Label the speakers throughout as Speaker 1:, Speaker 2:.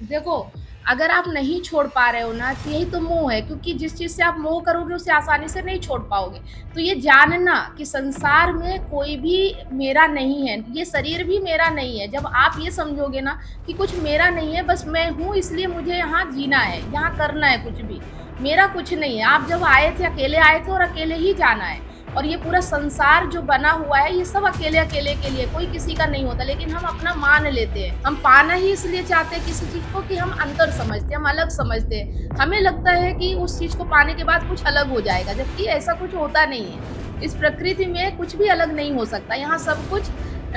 Speaker 1: देखो, अगर आप नहीं छोड़ पा रहे हो ना, तो यही तो मोह है, क्योंकि जिस चीज़ से आप मोह करोगे उसे आसानी से नहीं छोड़ पाओगे। तो ये जानना कि संसार में कोई भी मेरा नहीं है, ये शरीर भी मेरा नहीं है। जब आप ये समझोगे ना कि कुछ मेरा नहीं है, बस मैं हूँ इसलिए मुझे यहाँ जीना है, यहाँ करना है कुछ भी। मेरा कुछ नहीं है। आप जब आए थे, अकेले आए थे और अकेले ही जाना है। और ये पूरा संसार जो बना हुआ है, ये सब अकेले-अकेले के लिए, कोई किसी का नहीं होता। लेकिन हम अपना मान लेते हैं। हम पाना ही इसलिए चाहते हैं किसी चीज़ को कि हम अंतर समझते हैं, हम अलग समझते हैं। हमें लगता है कि उस चीज़ को पाने के बाद कुछ अलग हो जाएगा, जबकि ऐसा कुछ होता नहीं है। इस प्रकृति में कुछ भी अलग नहीं हो सकता। यहाँ सब कुछ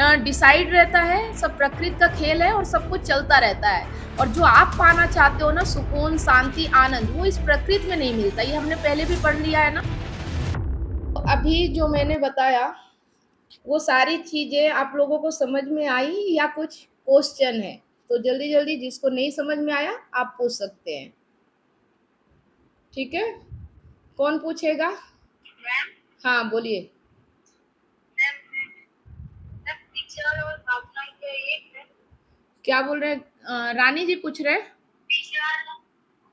Speaker 1: डिसाइड रहता है, सब प्रकृति का खेल है और सब कुछ चलता रहता है। और जो आप पाना चाहते हो ना, सुकून, शांति, आनंद, वो इस प्रकृति में नहीं मिलता। ये हमने पहले भी पढ़ लिया है ना। तो अभी जो मैंने बताया, वो सारी चीज़ें आप लोगों को समझ में आई या कुछ क्वेश्चन है? तो जल्दी-जल्दी जिसको नहीं समझ में आया, आप पूछ सकते हैं। ठीक है? कौन पूछेगा?
Speaker 2: मैम
Speaker 1: हाँ, बोलिए।
Speaker 2: मैम विचार और भावना क्या एक है?
Speaker 1: क्या बोल रहे हैं? रानी जी पूछ रहे हैं?
Speaker 2: विचार,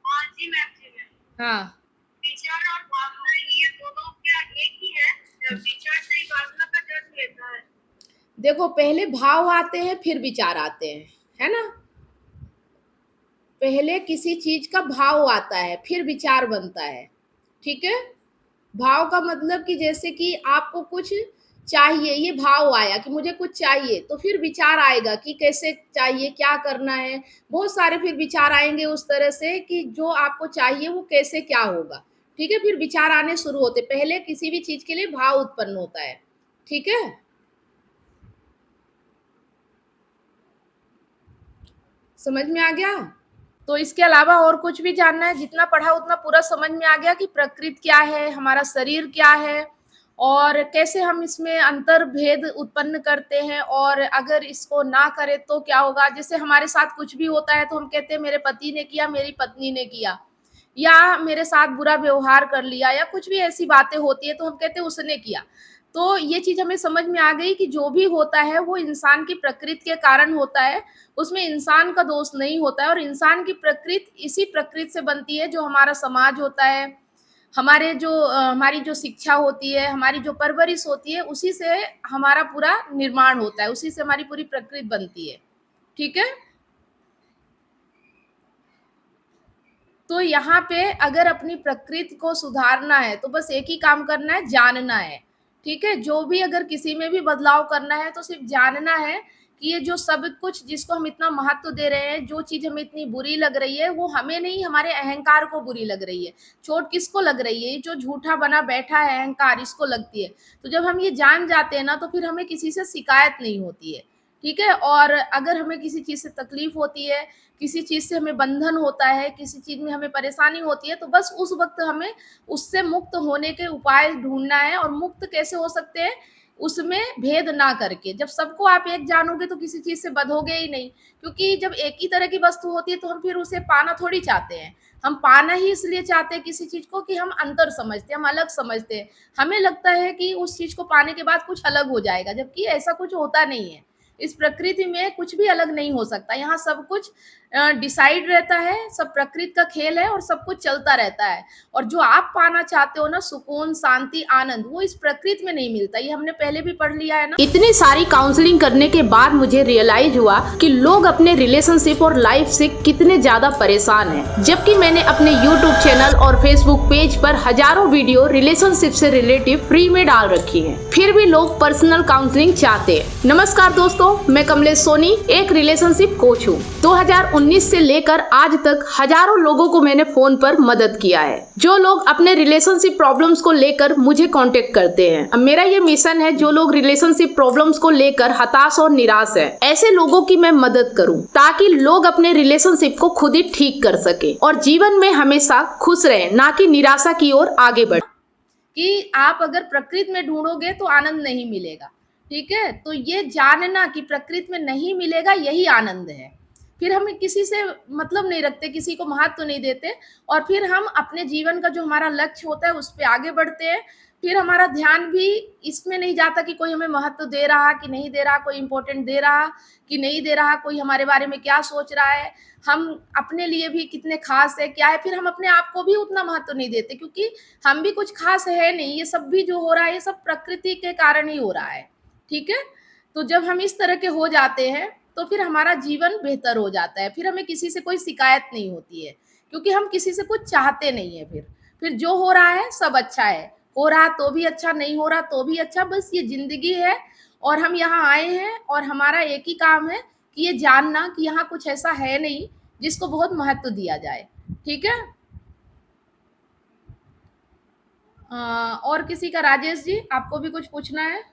Speaker 2: हाँ जी मैम, जी मैम।
Speaker 1: हाँ।
Speaker 2: विचार और भावना ये दोनों क्या एक ही है? या विचार से ही भावना का जन्म लेता है?
Speaker 1: देखो, पहले भाव आते हैं, फिर विचार आते हैं, है ना? पहले किसी चीज़ का भाव आता है, फिर विचार बनता है। ठीक है? भाव का मतलब कि जैसे कि आपको कुछ चाहिए, ये भाव आया कि मुझे कुछ चाहिए, तो फिर विचार आएगा कि कैसे चाहिए, क्या करना है। बहुत सारे फिर विचार आएँगे उस तरह से कि जो आपको चाहिए वो कैसे क्या होगा। ठीक है? फिर विचार आने शुरू होते, पहले किसी भी चीज़ के लिए भाव उत्पन्न होता है। ठीक है? समझ में आ गया? तो इसके अलावा और कुछ भी जानना है? जितना पढ़ा उतना पूरा समझ में आ गया कि प्रकृति क्या है, हमारा शरीर क्या है और कैसे हम इसमें अंतर-भेद उत्पन्न करते हैं, और अगर इसको ना करें तो क्या होगा? जैसे हमारे साथ कुछ भी होता है तो हम कहते हैं मेरे पति ने किया, मेरी पत्नी ने किया, या मेरे साथ बुरा व्यवहार कर लिया, या कुछ भी ऐसी बातें होती हैं तो हम कहते हैं उसने किया। तो ये चीज़ हमें समझ में आ गई कि जो भी होता है वो इंसान की प्रकृति के कारण होता है, उसमें इंसान का दोष नहीं होता है। और इंसान की प्रकृति इसी प्रकृति से बनती है, जो हमारा समाज होता है, हमारी जो शिक्षा होती है, हमारी जो परवरिश होती है, उसी से हमारा पूरा निर्माण होता है, उसी से हमारी पूरी प्रकृति बनती है। ठीक है? तो यहाँ पे अगर अपनी प्रकृति को सुधारना है तो बस एक ही काम करना है, जानना है। ठीक है? जो भी अगर किसी में भी बदलाव करना है तो सिर्फ जानना है कि ये जो सब कुछ जिसको हम इतना महत्व दे रहे हैं, जो चीज़ हमें इतनी बुरी लग रही है, वो हमें नहीं, हमारे अहंकार को बुरी लग रही है। चोट किसको लग रही है? ये जो झूठा बना बैठा है अहंकार, इसको लगती है। तो जब हम ये जान जाते हैं ना, तो फिर हमें किसी से शिकायत नहीं होती है। ठीक है? और अगर हमें किसी चीज़ से तकलीफ होती है, किसी चीज़ से हमें बंधन होता है, किसी चीज़ में हमें परेशानी होती है, तो बस उस वक़्त हमें उससे मुक्त होने के उपाय ढूँढना है। और मुक्त कैसे हो सकते हैं? उसमें भेद ना करके। जब सबको आप एक जानोगे तो किसी चीज़ से बंधोगे ही नहीं, क्योंकि जब एक ही तरह की वस्तु होती है तो हम फिर उसे पाना थोड़ी चाहते हैं। हम पाना ही इसलिए चाहते हैं किसी चीज़ को कि हम अंतर समझते हैं, हम अलग समझते हैं। हमें लगता है कि उस चीज़ को पाने के बाद कुछ अलग हो जाएगा, जबकि ऐसा कुछ होता नहीं है। इस प्रकृति में कुछ भी अलग नहीं हो सकता। यहाँ सब कुछ डिसाइड रहता है, सब प्रकृति का खेल है और सब कुछ चलता रहता है। और जो आप पाना चाहते हो ना, सुकून, शांति, आनंद, वो इस प्रकृति में नहीं मिलता। ये हमने पहले भी पढ़ लिया है ना।
Speaker 3: इतनी सारी काउंसलिंग करने के बाद मुझे रियलाइज हुआ कि लोग अपने रिलेशनशिप और लाइफ से कितने ज्यादा परेशान हैं। जबकि मैंने अपने YouTube चैनल और Facebook पेज पर हजारों वीडियो रिलेशनशिप से रिलेटिव फ्री में डाल रखी है, फिर भी लोग पर्सनल काउंसलिंग चाहते हैं। नमस्कार दोस्तों, मैं कमलेश सोनी एक रिलेशनशिप कोच हूँ। 2019 से लेकर आज तक हजारों लोगों को मैंने फोन पर मदद किया है, जो लोग अपने रिलेशनशिप प्रॉब्लम्स को लेकर मुझे कांटेक्ट करते हैं। अब मेरा ये मिशन है, जो लोग रिलेशनशिप प्रॉब्लम्स को लेकर हताश और निराश है, ऐसे लोगों की मैं मदद करूं, ताकि लोग अपने रिलेशनशिप को खुद ही ठीक कर सके और जीवन में हमेशा खुश रहें, ना कि निराशा की ओर आगे बढ़े।
Speaker 1: कि आप अगर प्रकृति में ढूँढोगे तो आनंद नहीं मिलेगा। ठीक है? तो ये जानना कि प्रकृति में नहीं मिलेगा, यही आनंद है। फिर हम किसी से मतलब नहीं रखते, किसी को महत्व नहीं देते, और फिर हम अपने जीवन का जो हमारा लक्ष्य होता है उस पे आगे बढ़ते हैं। फिर हमारा ध्यान भी इसमें नहीं जाता कि कोई हमें महत्व दे रहा कि नहीं दे रहा, कोई इम्पोर्टेंट दे रहा कि नहीं दे रहा, कोई हमारे बारे में क्या सोच रहा है, हम अपने लिए भी कितने खास है क्या है, फिर हम अपने आप को भी उतना महत्व नहीं देते क्योंकि हम भी कुछ खास है नहीं। ये सब भी जो हो रहा है ये सब प्रकृति के कारण ही हो रहा है, ठीक है। तो जब हम इस तरह के हो जाते हैं तो फिर हमारा जीवन बेहतर हो जाता है, फिर हमें किसी से कोई शिकायत नहीं होती है क्योंकि हम किसी से कुछ चाहते नहीं है। फिर जो हो रहा है सब अच्छा है, हो रहा तो भी अच्छा, नहीं हो रहा तो भी अच्छा, बस ये जिंदगी है और हम यहाँ आए हैं और हमारा एक ही काम है कि ये जानना कि यहाँ कुछ ऐसा है नहीं जिसको बहुत महत्व दिया जाए, ठीक है। और किसी का, राजेश जी आपको भी कुछ पूछना है?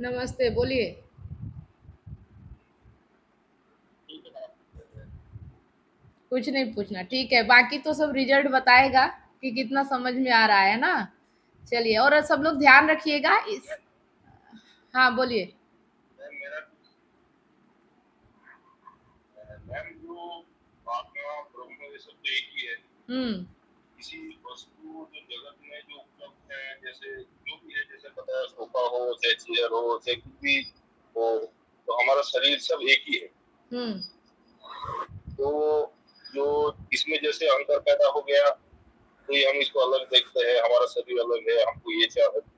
Speaker 1: नमस्ते, बोलिए। कुछ नहीं पूछना, ठीक है। बाकी तो सब रिजल्ट बताएगा कि कितना समझ में आ रहा है ना। चलिए, और सब लोग ध्यान रखिएगा इस। हाँ बोलिए।
Speaker 4: मैम, जो आत्मा ब्रह्म ये सब तो एक ही है। किसी वस्तु जो जगत में जो उपलब्ध है, जैसे जो भी है, जैसे पता है सोफा हो, चाहे चेयर हो, चाहे कुछ भी हो, तो हमारा शरीर सब एक ही है। तो जो इसमें जैसे अंतर पैदा हो गया तो ये हम इसको अलग देखते हैं, हमारा शरीर अलग है, हमको ये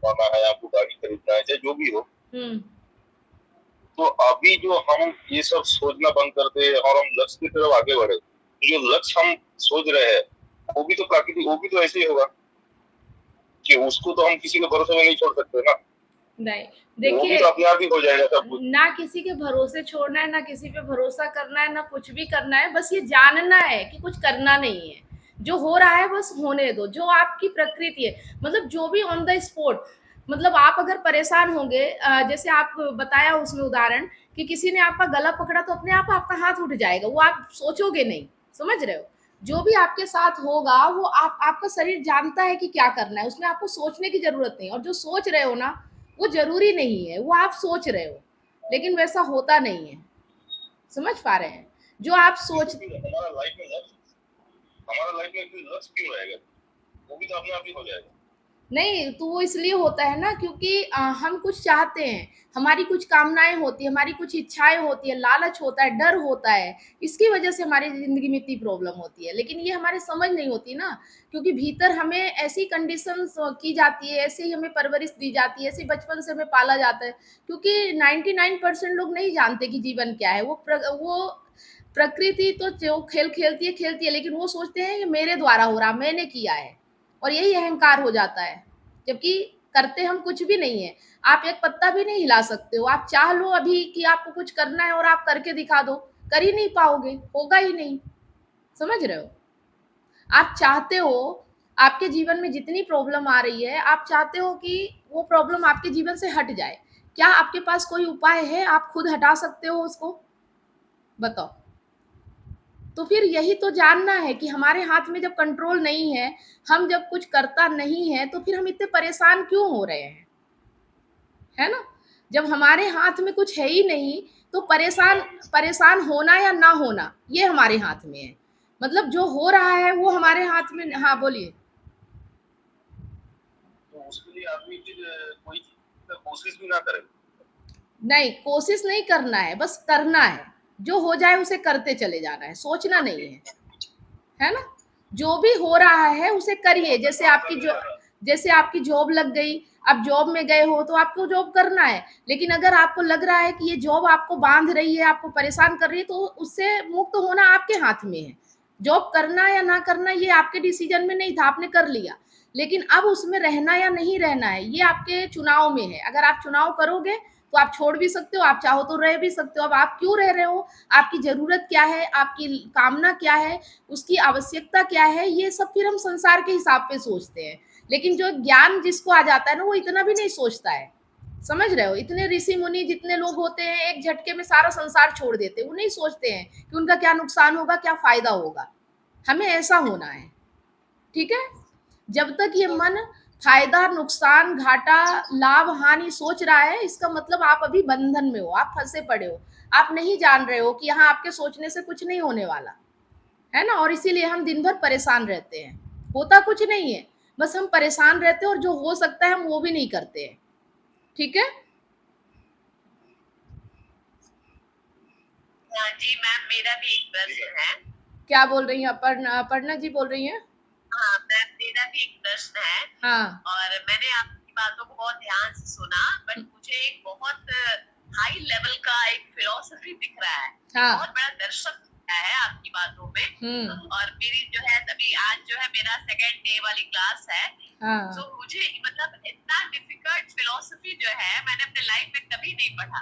Speaker 4: पाना है, हमको गाड़ी खरीदना है, चाहे जो भी हो। तो अभी जो हम ये सब सोचना बंद कर दे और हम लक्ष्य की तरफ आगे बढ़े, तो जो लक्ष्य हम सोच रहे हैं वो भी तो प्राकृतिक, वो भी तो ऐसे ही होगा कि उसको तो हम किसी के भरोसे में नहीं छोड़ सकते ना।
Speaker 1: नहीं,
Speaker 4: वो भी
Speaker 1: देखिए,
Speaker 4: तो अपने आप ही हो जाएगा सब कुछ।
Speaker 1: ना किसी के भरोसे छोड़ना है, ना किसी पे भरोसा करना है, ना कुछ भी करना है, बस ये जानना है कि कुछ करना नहीं है। जो हो रहा है बस होने दो, जो आपकी प्रकृति है, मतलब जो भी ऑन द स्पॉट, मतलब आप अगर परेशान होंगे, जैसे आप बताया उसमें उदाहरण कि किसी ने आपका गला पकड़ा तो अपने आप आपका हाथ उठ जाएगा, वो आप सोचोगे नहीं, समझ रहे हो। जो भी आपके साथ होगा वो आपका शरीर जानता है कि क्या करना है, उसमें आपको सोचने की जरूरत नहीं। और जो सोच रहे हो ना, वो जरूरी नहीं है, वो आप सोच रहे हो लेकिन वैसा होता नहीं है, समझ पा रहे हैं। जो आप सोच,
Speaker 4: हमारा लाइफ में कोई लक्ष्य क्यों रहेगा, वो भी तो अपने आप ही हो जाएगा।
Speaker 1: नहीं, तो वो इसलिए होता है ना क्योंकि हम कुछ चाहते हैं, हमारी कुछ कामनाएं होती है, हमारी कुछ इच्छाएं होती है, लालच होता है, डर होता है, इसकी वजह से हमारी जिंदगी में इतनी प्रॉब्लम होती है। लेकिन ये हमारे समझ नहीं होती ना, क्योंकि भीतर हमें ऐसी कंडीशंस की जाती है, ऐसे ही हमें परवरिश दी जाती है, ऐसे बचपन से हमें पाला जाता है। क्योंकि 99% लोग नहीं जानते कि जीवन क्या है। वो प्रकृति तो जो खेल खेलती है, लेकिन वो सोचते हैं कि मेरे द्वारा हो रहा, मैंने किया है, और यही अहंकार हो जाता है। जबकि करते हम कुछ भी नहीं है, आप एक पत्ता भी नहीं हिला सकते हो। आप चाह लो अभी कि आपको कुछ करना है और आप करके दिखा दो, कर ही नहीं पाओगे, होगा ही नहीं, समझ रहे हो। आप चाहते हो, आपके जीवन में जितनी प्रॉब्लम आ रही है, आप चाहते हो कि वो प्रॉब्लम आपके जीवन से हट जाए। क्या आपके पास कोई उपाय है? आप खुद हटा सकते हो उसको? बताओ। तो फिर यही तो जानना है कि हमारे हाथ में जब कंट्रोल नहीं है, हम जब कुछ करता नहीं है, तो फिर हम इतने परेशान क्यों हो रहे हैं, है ना। जब हमारे हाथ में कुछ है ही नहीं तो परेशान होना या ना होना ये हमारे हाथ में है। मतलब जो हो रहा है वो हमारे हाथ में। हाँ बोलिए।
Speaker 4: तो उसके लिए आदमी फिर कोई चीज का कोशिश भी ना करे।
Speaker 1: नहीं, कोशिश नहीं करना है, बस करना है। जो हो जाए उसे करते चले जाना है, सोचना नहीं है ना। जो भी हो रहा है उसे करिए। जैसे आपकी जॉब लग गई, आप जॉब में गए हो तो आपको जॉब करना है। लेकिन अगर आपको लग रहा है कि ये जॉब आपको बांध रही है, आपको परेशान कर रही है, तो उससे मुक्त होना आपके हाथ में है। जॉब करना या ना करना ये आपके डिसीजन में नहीं था, आपने कर लिया। लेकिन अब उसमें रहना या नहीं रहना है ये आपके चुनाव में है। अगर आप चुनाव करोगे तो आप छोड़ भी सकते हो, आप चाहो तो रह भी सकते हो। अब आप क्यों रह रहे हो, आपकी जरूरत क्या है, आपकी कामना क्या है, उसकी आवश्यकता क्या है, ये सब फिर हम संसार के हिसाब पे सोचते हैं। लेकिन जो ज्ञान जिसको आ जाता है ना, वो इतना भी नहीं सोचता है, समझ रहे हो। इतने ऋषि मुनि जितने लोग होते हैं, एक झटके में सारा संसार छोड़ देते हैं। वो नहीं सोचते हैं कि उनका क्या नुकसान होगा, क्या फायदा होगा। हमें ऐसा होना है, ठीक है। जब तक ये मन फायदा, नुकसान, घाटा, लाभ, हानि सोच रहा है, इसका मतलब आप अभी बंधन में हो, आप फंसे पड़े हो। आप नहीं जान रहे हो कि यहाँ आपके सोचने से कुछ नहीं होने वाला है ना। और इसीलिए हम दिन भर परेशान रहते हैं, होता कुछ नहीं है। बस हम परेशान रहते हैं और जो हो सकता है हम वो भी नहीं करते हैं। ठीक है?
Speaker 2: हाँ जी मैम, मेरा भी एक प्रश्न है।
Speaker 1: क्या बोल रही हैं? अपर्णा जी बोल रही हैं?
Speaker 2: हाँ मैम, मेरा भी एक प्रश्न है।
Speaker 1: हाँ।
Speaker 2: और मैंने आपकी बातों को बहुत ध्यान से सुना, बट मुझे एक बहुत हाई लेवल का एक फिलॉसफी दिख रहा है।
Speaker 1: हाँ।
Speaker 2: बहुत बड़ा दर्शन दिख रहा है आपकी बातों में। और मेरी जो है अभी आज जो है मेरा सेकेंड डे वाली क्लास है।
Speaker 1: हाँ।
Speaker 2: तो मुझे मतलब इतना डिफिकल्ट फिलॉसफी जो है मैंने अपने लाइफ में कभी नहीं पढ़ा।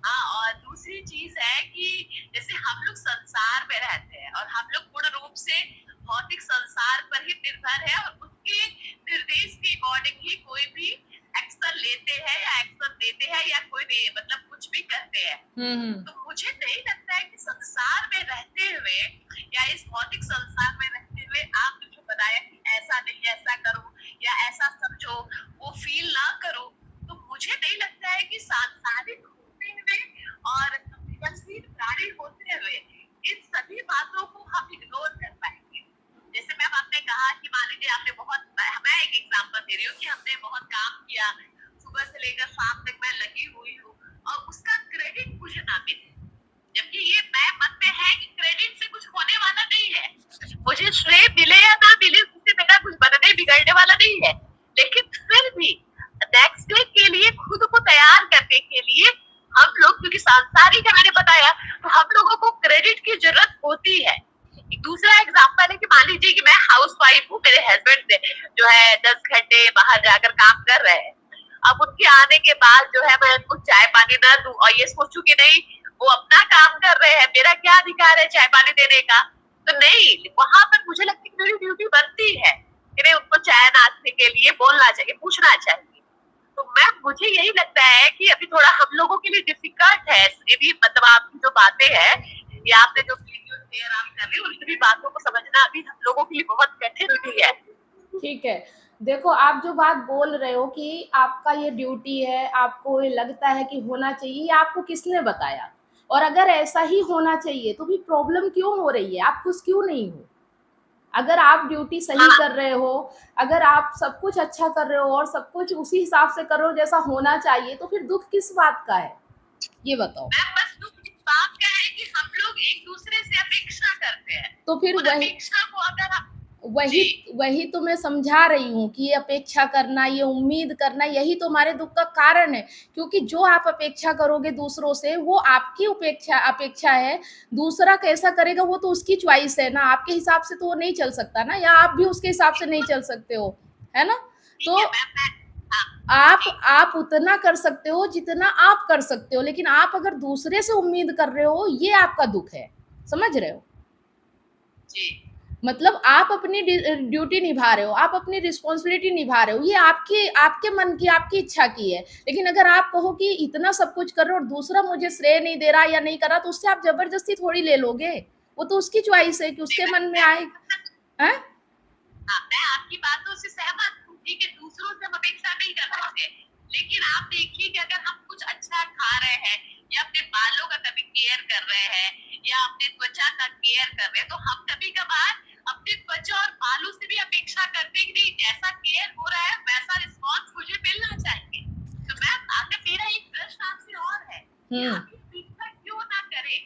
Speaker 2: हाँ, और दूसरी चीज है कि जैसे हम लोग संसार में रहते हैं और हम लोग पूर्ण रूप से भौतिक संसार पर ही निर्भर है और उसके निर्देश के अकॉर्डिंग ही कोई भी एक्शन लेते हैं या एक्शन देते हैं या कोई भी मतलब कुछ भी करते हैं। तो मुझे नहीं लगता है कि संसार में रहते हुए या इस भौतिक संसार में रहते हुए आपने जो बताया कि ऐसा नहीं ऐसा करो या ऐसा समझो, वो फील ना करो, तो मुझे नहीं लगता है कि सांसारिक होते हुए और संवेदनशील प्राणी होते हुए इन सभी बातों को हम इग्नोर कर पाएंगे। जैसे मैम आपने कहा कि मान लीजिए आपने बहुत, मैं एक एग्जांपल दे रही हूँ कि हमने बहुत काम किया, सुबह से लेकर शाम तक मैं लगी हुई हूँ और उसका क्रेडिट मुझे ना मिले, जबकि ये मैं मन में है कि क्रेडिट से कुछ होने वाला नहीं है, मुझे श्रेय मिले या ना मिले उससे मेरा कुछ बनने बिगड़ने वाला नहीं है। लेकिन फिर भी नेक्स्ट डे के लिए खुद को तैयार करने के लिए हम लोग, क्योंकि सांसारिक है मैंने बताया, तो हम लोगों को क्रेडिट की जरूरत होती है। एक दूसरा एग्जांपल है कि मान लीजिए कि मैं हाउस वाइफ हूँ, मेरे हस्बैंड जो है 10 घंटे बाहर जाकर काम कर रहे हैं। अब उनके आने के बाद जो है मैं उनको चाय पानी ना दूं और ये सोचूं कि नहीं वो अपना काम कर रहे हैं, मेरा क्या अधिकार है चाय पानी देने का, तो नहीं, वहां पर मुझे लगता है कि मेरी ड्यूटी बनती है कि नहीं, उनको चाय नाश्ते के लिए बोलना चाहिए, पूछना चाहिए। तो मैम मुझे यही लगता है कि अभी थोड़ा हम लोगों के लिए डिफिकल्ट है ये भी, मतलब आपकी जो बातें हैं या आपने जो वीडियो शेयर आप कर रहे हो उन सभी बातों को समझना अभी हम लोगों के लिए बहुत कठिन भी है।
Speaker 1: ठीक है। देखो, आप जो बात बोल रहे हो कि आपका ये ड्यूटी है, आपको ये लगता है कि होना चाहिए, ये आपको किसने बताया? और अगर ऐसा ही होना चाहिए तो भी प्रॉब्लम क्यों हो रही है? आप खुश क्यों नहीं हो? अगर आप ड्यूटी सही कर रहे हो, अगर आप सब कुछ अच्छा कर रहे हो और सब कुछ उसी हिसाब से कर रहे हो जैसा होना चाहिए, तो फिर दुख किस बात का है? ये बताओ।
Speaker 2: मैम बस दुख इस बात का है कि हम लोग एक दूसरे से अपेक्षा करते हैं,
Speaker 1: तो फिर वही
Speaker 2: अपेक्षा को अगर हम
Speaker 1: वही तो मैं समझा रही हूँ कि ये अपेक्षा करना, ये उम्मीद करना, यही तो हमारे दुख का कारण है। क्योंकि जो आप अपेक्षा करोगे दूसरों से, वो आपकी अपेक्षा है। दूसरा कैसा करेगा वो तो उसकी चॉइस है ना, आपके हिसाब से तो वो नहीं चल सकता ना, या आप भी उसके हिसाब से नहीं चल सकते हो, है ना? तो आप उतना कर सकते हो जितना आप कर सकते हो, लेकिन आप अगर दूसरे से उम्मीद कर रहे हो, ये आपका दुख है। समझ रहे हो?
Speaker 2: जी।
Speaker 1: मतलब आप अपनी ड्यूटी निभा रहे हो, आप अपनी रिस्पॉन्सिबिलिटी निभा रहे हो, ये आपके मन की, आपकी इच्छा की है। लेकिन अगर आप कहो कि इतना सब कुछ कर रहे हो और दूसरा मुझे श्रेय नहीं दे रहा या नहीं कर रहा, तो उससे आप जबरदस्ती थोड़ी ले लोगे। वो तो उसकी चॉइस है कि उसके मन में आए। हैं?
Speaker 2: मैं आपकी बातों से सहमत हूँ, ठीक है, दूसरों से हम अपेक्षा नहीं कर सकते, लेकिन आप देखिए कि अगर हम कुछ अच्छा खा रहे हैं या अपने बालों का कभी केयर कर रहे हैं या अपने त्वचा का केयर कर रहे हैं, तो हम कभी कभार अपने त्वचा और बालों से भी अपेक्षा करते हैं कि नहीं, जैसा केयर हो रहा है वैसा रिस्पॉन्स मुझे मिलना चाहिए। तो मैम आगे मेरा एक प्रश्न आपसे और है कि आप अपेक्षा क्यों ना करें,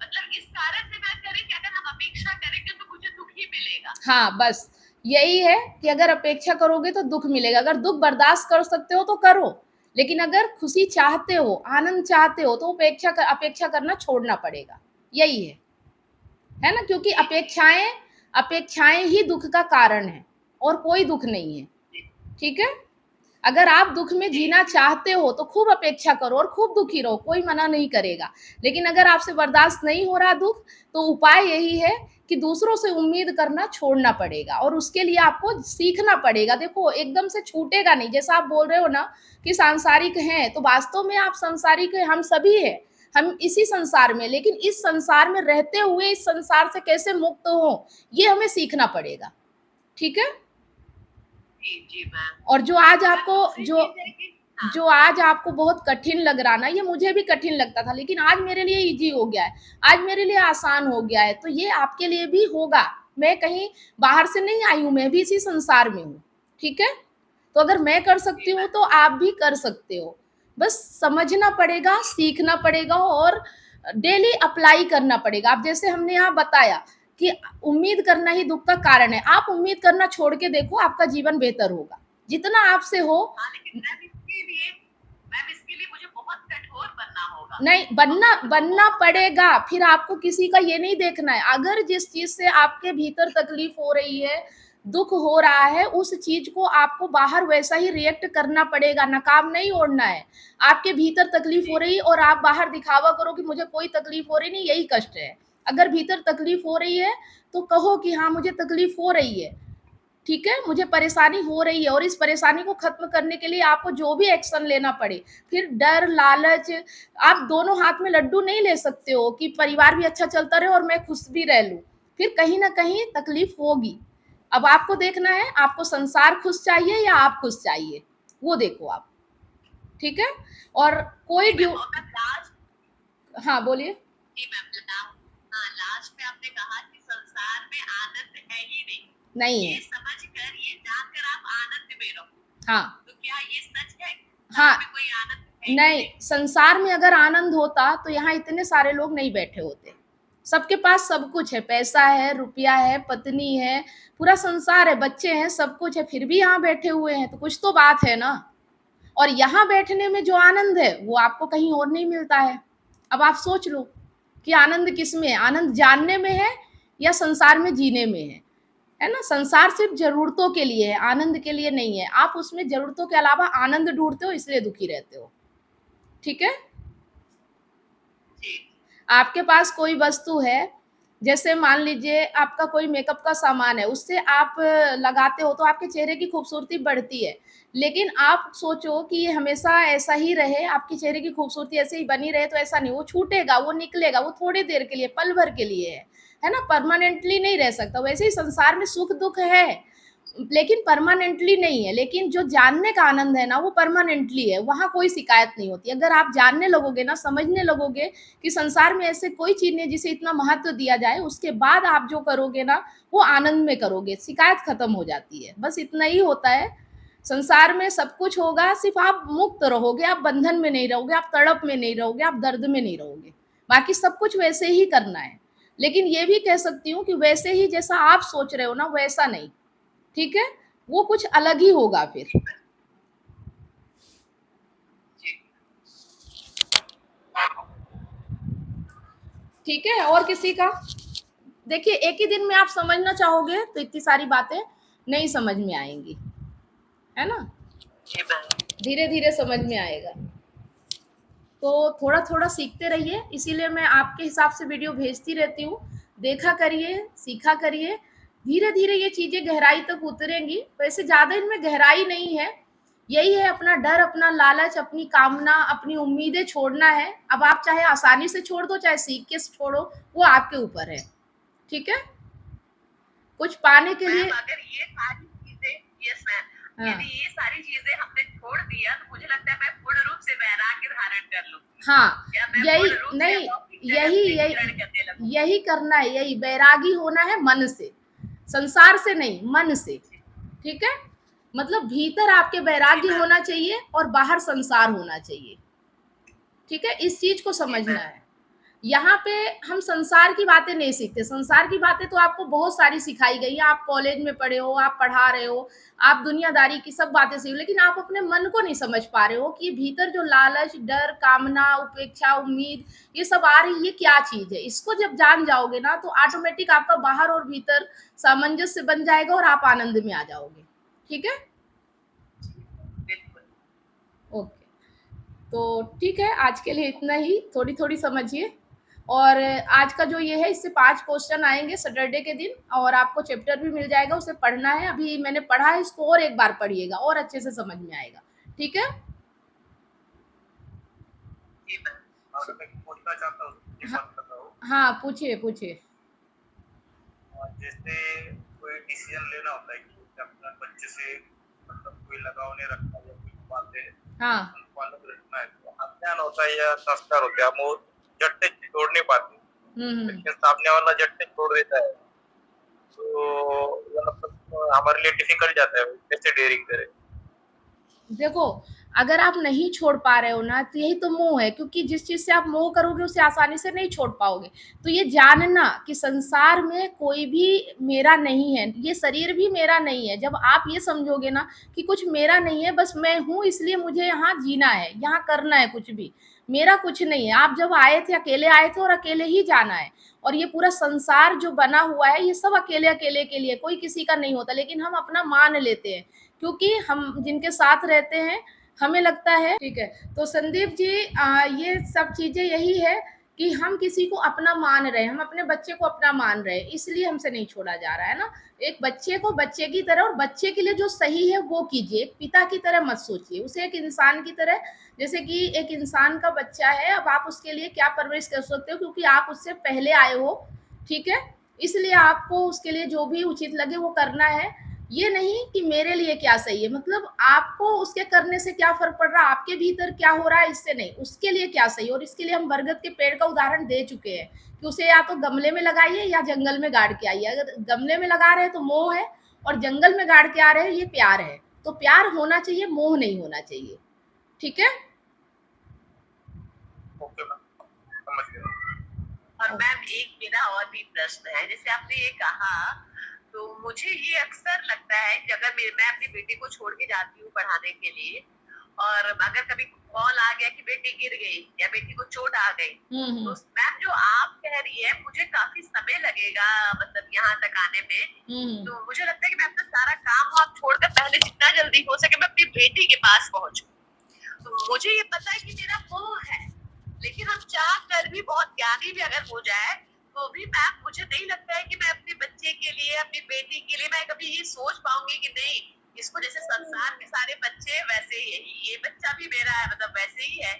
Speaker 2: मतलब इस कारण से ना करें कि अगर हम अपेक्षा करेंगे तो मुझे दुख ही मिलेगा।
Speaker 1: हाँ, बस यही है कि अगर अपेक्षा करोगे तो दुख मिलेगा। अगर दुख बर्दाश्त कर सकते हो तो करो, लेकिन अगर खुशी चाहते हो, आनंद चाहते हो, तो अपेक्षा करना छोड़ना पड़ेगा। यही है ना? क्योंकि अपेक्षाएं ही दुख का कारण है और कोई दुख नहीं है। ठीक है? अगर आप दुख में जीना चाहते हो तो खूब अपेक्षा करो और खूब दुखी रहो, कोई मना नहीं करेगा। लेकिन अगर आपसे बर्दाश्त नहीं हो रहा दुख, तो उपाय यही है कि दूसरों से उम्मीद करना छोड़ना पड़ेगा और उसके लिए आपको सीखना पड़ेगा। देखो, एकदम से छूटेगा नहीं। जैसा आप बोल रहे हो ना कि सांसारिक हैं, तो वास्तव में आप सांसारिक हैं, हम सभी हैं, हम इसी संसार में, लेकिन इस संसार में रहते हुए इस संसार से कैसे मुक्त हो, ये हमें सीखना पड़ेगा। ठीक है?
Speaker 2: जी मैम।
Speaker 1: और जो आज आपको बहुत कठिन लग रहा ना, ये मुझे भी कठिन लगता था, लेकिन आज मेरे लिए इजी हो गया है, आज मेरे लिए आसान हो गया है, तो ये आपके लिए भी होगा। मैं कहीं बाहर से नहीं आई हूँ, मैं भी इसी संसार में हूँ, ठीक है? तो अगर मैं कर सकती हूँ तो आप भी कर सकते हो। बस समझना पड़ेगा, सीखना पड़ेगा और डेली अप्लाई करना पड़ेगा। अब जैसे हमने यहाँ बताया कि उम्मीद करना ही दुःख का कारण है। आप उम्मीद करना छोड़ के देखो, आपका जीवन बेहतर होगा। जितना आपसे हो
Speaker 2: हाँ, लेकिन मैम इसके लिए मुझे बहुत कठोर बनना होगा।
Speaker 1: नहीं, बनना पड़ेगा। फिर आपको किसी का ये नहीं देखना है। अगर जिस चीज़ से आपके भीतर तकलीफ हो रही है, दुःख हो रहा है, उस चीज़ को आपको बाहर वैसा ही रिएक्ट करना पड़ेगा, नकाब नहीं ओढ़ना है। आपके भीतर तकलीफ हो रही है और आप बाहर दिखावा करो कि मुझे कोई तकलीफ हो रही नहीं, यही कष्ट है। अगर भीतर तकलीफ हो रही है, तो कहो कि हाँ, मुझे तकलीफ हो रही है, ठीक है, मुझे परेशानी हो रही है और इस परेशानी को खत्म करने के लिए आपको जो भी एक्शन लेना पड़े, फिर डर, लालच, आप दोनों हाथ में लड्डू नहीं ले सकते हो कि परिवार भी अच्छा चलता रहे और मैं खुश भी रह लूँ। फिर कहीं न कहीं तकलीफ होगी। अब आपको देखना है, आपको संसार खुश चाहिए या आप खुश चाहिए, वो देखो आप, ठीक है? और कोई ड्यू हाँ, बोलिए।
Speaker 2: जी मैम, लास्ट में आपने कहा कि संसार में आनंद है ही
Speaker 1: नहीं
Speaker 2: ये
Speaker 1: है।
Speaker 2: समझकर, ये जानकर आप आनंद में रहो।
Speaker 1: हाँ,
Speaker 2: तो क्या ये सच है?
Speaker 1: हाँ,
Speaker 2: में कोई आनंद है ही
Speaker 1: नहीं, संसार में अगर आनंद होता तो यहाँ इतने सारे लोग नहीं बैठे होते। सबके पास सब कुछ है, पैसा है, रुपया है, पत्नी है, पूरा संसार है, बच्चे हैं, सब कुछ है, फिर भी यहाँ बैठे हुए हैं, तो कुछ तो बात है ना। और यहाँ बैठने में जो आनंद है, वो आपको कहीं और नहीं मिलता है। अब आप सोच लो कि आनंद किसमें है? आनंद जानने में है या संसार में जीने में है ना? संसार सिर्फ ज़रूरतों के लिए है, आनंद के लिए नहीं है। आप उसमें ज़रूरतों के अलावा आनंद ढूँढते हो, इसलिए दुखी रहते हो, ठीक है?
Speaker 2: जी।
Speaker 1: आपके पास कोई वस्तु है, जैसे मान लीजिए आपका कोई मेकअप का सामान है, उससे आप लगाते हो तो आपके चेहरे की खूबसूरती बढ़ती है। लेकिन आप सोचो कि ये हमेशा ऐसा ही रहे, आपके चेहरे की खूबसूरती ऐसे ही बनी रहे, तो ऐसा नहीं, वो छूटेगा, वो निकलेगा, वो थोड़ी देर के लिए, पल भर के लिए है ना? परमानेंटली नहीं रह सकता। वैसे ही संसार में सुख-दुःख है, लेकिन परमानेंटली नहीं है। लेकिन जो जानने का आनंद है ना, वो परमानेंटली है, वहाँ कोई शिकायत नहीं होती। अगर आप जानने लगोगे ना, समझने लगोगे कि संसार में ऐसे कोई चीज़ नहीं जिसे इतना महत्व दिया जाए, उसके बाद आप जो करोगे ना, वो आनंद में करोगे, शिकायत खत्म हो जाती है। बस इतना ही होता है। संसार में सब कुछ होगा, सिर्फ़ आप मुक्त रहोगे, आप बंधन में नहीं रहोगे, आप तड़प में नहीं रहोगे, आप दर्द में नहीं रहोगे। बाकी सब कुछ वैसे ही करना है। लेकिन ये भी कह सकती हूँ कि वैसे ही जैसा आप सोच रहे हो ना, वैसा नहीं, ठीक है? वो कुछ अलग ही होगा फिर। ठीक है? और किसी का? देखिए, एक ही दिन में आप समझना चाहोगे तो इतनी सारी बातें नहीं समझ में आएँगी, है ना? धीरे-धीरे समझ में आएगा। तो थोड़ा-थोड़ा सीखते रहिए, इसीलिए मैं आपके हिसाब से वीडियो भेजती रहती हूँ। देखा करिए, सीखा करिए, धीरे-धीरे ये चीज़ें गहराई तक उतरेंगी। वैसे ज़्यादा इनमें गहराई नहीं है, यही है अपना डर, अपना लालच, अपनी कामना, अपनी उम्मीदें छोड़ना है। अब आप चाहे आसानी से छोड़ दो, चाहे सीख के छोड़ो, वो आपके ऊपर है, ठीक है? कुछ पाने के लिए
Speaker 2: अगर ये सारी चीजें, यस मैम, यदि ये सारी चीजें हमने छोड़ दिया तो मुझे लगता है मैं पूर्ण रूप से वैराग्य धारण कर लूंगी।
Speaker 1: हाँ, यही करना है, यही वैरागी होना है मन से, संसार से नहीं, मन से, ठीक है? मतलब भीतर आपके वैराग्य होना चाहिए और बाहर संसार होना चाहिए, ठीक है? इस चीज को समझना है। यहाँ पे हम संसार की बातें नहीं सीखते। संसार की बातें तो आपको बहुत सारी सिखाई गई है। आप कॉलेज में पढ़े हो, आप पढ़ा रहे हो, आप दुनियादारी की सब बातें सीख, लेकिन आप अपने मन को नहीं समझ पा रहे हो कि भीतर जो लालच, डर, कामना, उपेक्षा, उम्मीद, ये सब आ रही, ये क्या चीज है? इसको जब जान जाओगे ना, तो ऑटोमेटिक आपका बाहर और भीतर सामंजस्य बन जाएगा और आप आनंद में आ जाओगे, ठीक है? ओके, तो ठीक है, आज के लिए इतना ही। थोड़ी-थोड़ी समझिए। और आज का जो ये है, इससे 5 क्वेश्चन आएँगे सैटरडे के दिन और आपको चैप्टर भी मिल जाएगा, उसे पढ़ना है। अभी मैंने पढ़ा है, इसको और एक बार पढ़िएगा और अच्छे से समझ में आएगा, ठीक है?
Speaker 4: मैं पूछना चाहता हूँ।
Speaker 1: हाँ, पूछिए, पूछिए।
Speaker 4: जैसे कोई डिसीजन लेना होता है कि अपना बच्चे से मतलब कोई लगाव नहीं रखता या कोई बातें
Speaker 1: हाँ,
Speaker 4: मालूम रखना है, तो अज्ञान होता है या संस्कार होते हैं, हम वो झट से छोड़ नहीं पाते, लेकिन सामने वाला झट से छोड़ देता है।
Speaker 5: तो मतलब हमारे लिए डिफिकल्ट जाता है कैसे डेयरिंग करें।
Speaker 1: देखो, अगर आप नहीं छोड़ पा रहे हो ना, तो यही तो मोह है, क्योंकि जिस चीज़ से आप मोह करोगे उसे आसानी से नहीं छोड़ पाओगे। तो ये जानना कि संसार में कोई भी मेरा नहीं है, ये शरीर भी मेरा नहीं है। जब आप ये समझोगे ना कि कुछ मेरा नहीं है, बस मैं हूँ इसलिए मुझे यहाँ जीना है, यहाँ करना है कुछ भी, मेरा कुछ नहीं है। आप जब आए थे अकेले आए थे और अकेले ही जाना है, और ये पूरा संसार जो बना हुआ है ये सब अकेले-अकेले के लिए, कोई किसी का नहीं होता, लेकिन हम अपना मान लेते हैं। क्योंकि हम जिनके साथ रहते हैं हमें लगता है, ठीक है। तो संदीप जी, ये सब चीज़ें यही है कि हम किसी को अपना मान रहे हैं, हम अपने बच्चे को अपना मान रहे हैं, इसलिए हमसे नहीं छोड़ा जा रहा है ना। एक बच्चे को बच्चे की तरह, और बच्चे के लिए जो सही है वो कीजिए, एक पिता की तरह मत सोचिए उसे, एक इंसान की तरह। जैसे कि एक इंसान का बच्चा है, अब आप उसके लिए क्या परवरिश कर सकते हो, क्योंकि आप उससे पहले आए हो, ठीक है। इसलिए आपको उसके लिए जो भी उचित लगे वो करना है। ये नहीं कि मेरे लिए क्या सही है, मतलब आपको उसके करने से क्या फ़र्क पड़ रहा है, आपके भीतर क्या हो रहा है इससे नहीं, उसके लिए क्या सही है। और इसके लिए हम बरगद के पेड़ का उदाहरण दे चुके हैं कि उसे या तो गमले में लगाइए या जंगल में गाड़ के आइए। अगर गमले में लगा रहे हैं तो मोह है, और जंगल में गाड़ के आ रहे हैं ये प्यार है। तो प्यार होना चाहिए, मोह नहीं होना चाहिए, ठीक है।
Speaker 5: ओके मैम, समझ गया।
Speaker 2: और मैम एक मेरा और भी प्रश्न है, जैसे आपने ये कहा, तो मुझे ये अक्सर लगता है कि अगर मैं अपनी बेटी को छोड़ के जाती हूँ पढ़ाने के लिए, और अगर कभी कॉल आ गया कि बेटी गिर गई या बेटी को चोट आ गई, तो मैम जो आप कह रही है मुझे काफी समय लगेगा मतलब यहाँ तक आने में, तो मुझे लगता है कि मैं अपना सारा काम वाम छोड़कर पहले जितना जल्दी हो सके मैं अपनी बेटी के पास पहुंचूं। तो मुझे ये पता है कि मेरा मोह है, लेकिन हम चाह कर भी बहुत ज्ञानी भी अगर हो जाए तो भी मैम मुझे नहीं लगता है कि मैं अपने बच्चे के लिए, अपनी बेटी के लिए मैं कभी ये सोच पाऊंगी कि नहीं, इसको जैसे संसार के सारे बच्चे वैसे यही ये बच्चा भी मेरा है, मतलब वैसे ही है।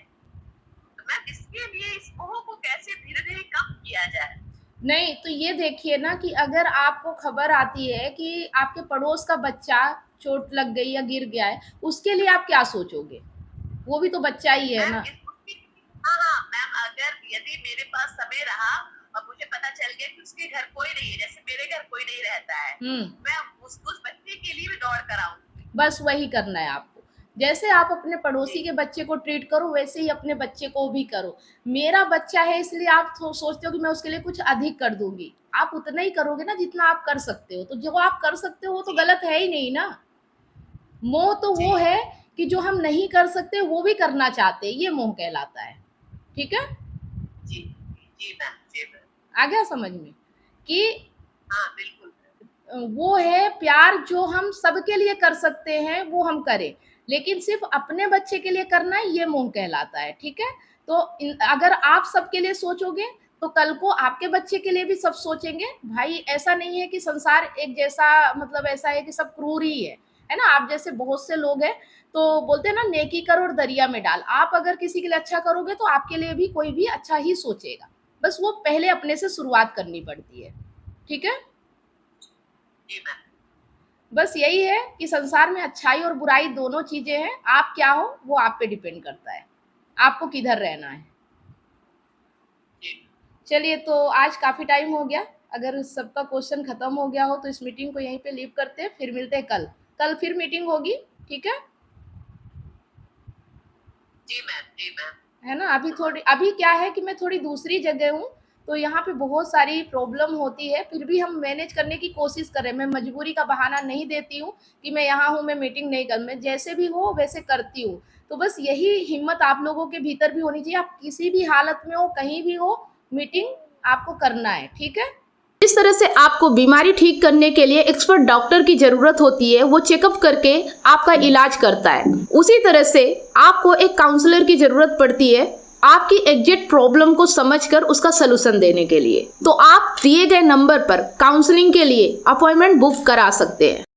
Speaker 2: तो मैम इसके लिए इस मोह को कैसे धीरे धीरे कम किया जाए?
Speaker 1: नहीं, तो ये देखिए ना कि अगर आपको खबर आती है कि आपके पड़ोस का बच्चा चोट लग गई या गिर गया है, उसके लिए आप क्या सोचोगे? वो भी तो बच्चा ही है ना।
Speaker 2: हाँ मैम, अगर यदि मेरे पास समय रहा और मुझे पता चल गया कि उसके घर कोई नहीं है, जैसे मेरे घर कोई नहीं रहता है, मैं उस बच्चे के लिए भी दौड़ कर आऊंगी।
Speaker 1: बस वही करना है आपको। जैसे आप अपने पड़ोसी के बच्चे को ट्रीट करो, वैसे ही अपने बच्चे को भी करो। मेरा बच्चा है इसलिए आप सोचते हो कि मैं उसके लिए कुछ अधिक कर दूंगी। आप उतना ही करोगे ना जितना आप कर सकते हो। तो जो आप कर सकते हो वो तो गलत है ही नहीं ना। मोह तो वो है कि जो हम नहीं कर सकते वो भी करना चाहते, ये मोह कहलाता है, ठीक है।
Speaker 2: जी जी मैम, जी मैम,
Speaker 1: आ गया समझ में कि
Speaker 2: हाँ बिल्कुल।
Speaker 1: वो है प्यार जो हम सबके लिए कर सकते हैं वो हम करें, लेकिन सिर्फ अपने बच्चे के लिए करना है ये मोह कहलाता है, ठीक है। तो अगर आप सबके लिए सोचोगे तो कल को आपके बच्चे के लिए भी सब सोचेंगे। भाई ऐसा नहीं है कि संसार एक जैसा, मतलब ऐसा है कि सब क्रूर ही है ना। आप जैसे बहुत से लोग हैं, तो बोलते हैं ना नेकी कर और दरिया में डाल। आप अगर किसी के लिए अच्छा करोगे तो आपके लिए भी कोई भी अच्छा ही सोचेगा। बस वो पहले अपने से शुरुआत करनी पड़ती है, ठीक है। बस यही है कि संसार में अच्छाई और बुराई दोनों चीजें हैं। आप क्या हो वो आप पे डिपेंड करता है, आपको किधर रहना है। चलिए, तो आज काफी टाइम हो गया। अगर सबका क्वेश्चन खत्म हो गया हो तो इस मीटिंग को यहीं पे लीव करते हैं, फिर मिलते हैं कल फिर मीटिंग होगी, ठीक है।
Speaker 2: जी मैम,
Speaker 1: है ना। अभी क्या है कि मैं थोड़ी दूसरी जगह हूँ, तो यहाँ पे बहुत सारी प्रॉब्लम होती है, फिर भी हम मैनेज करने की कोशिश कर रहे हैं। मैं मजबूरी का बहाना नहीं देती हूँ कि मैं यहाँ हूँ, मैं मीटिंग नहीं कर, मैं जैसे भी हो वैसे करती हूँ। तो बस यही हिम्मत आप लोगों के भीतर भी होनी चाहिए। आप किसी भी हालत में हो, कहीं भी हो, मीटिंग आपको करना है, ठीक है।
Speaker 3: इस तरह से आपको बीमारी ठीक करने के लिए एक्सपर्ट डॉक्टर की जरूरत होती है, वो चेकअप करके आपका इलाज करता है। उसी तरह से आपको एक काउंसलर की जरूरत पड़ती है आपकी एग्जैक्ट प्रॉब्लम को समझकर उसका सलूशन देने के लिए। तो आप दिए गए नंबर पर काउंसलिंग के लिए अपॉइंटमेंट बुक करा सकते हैं।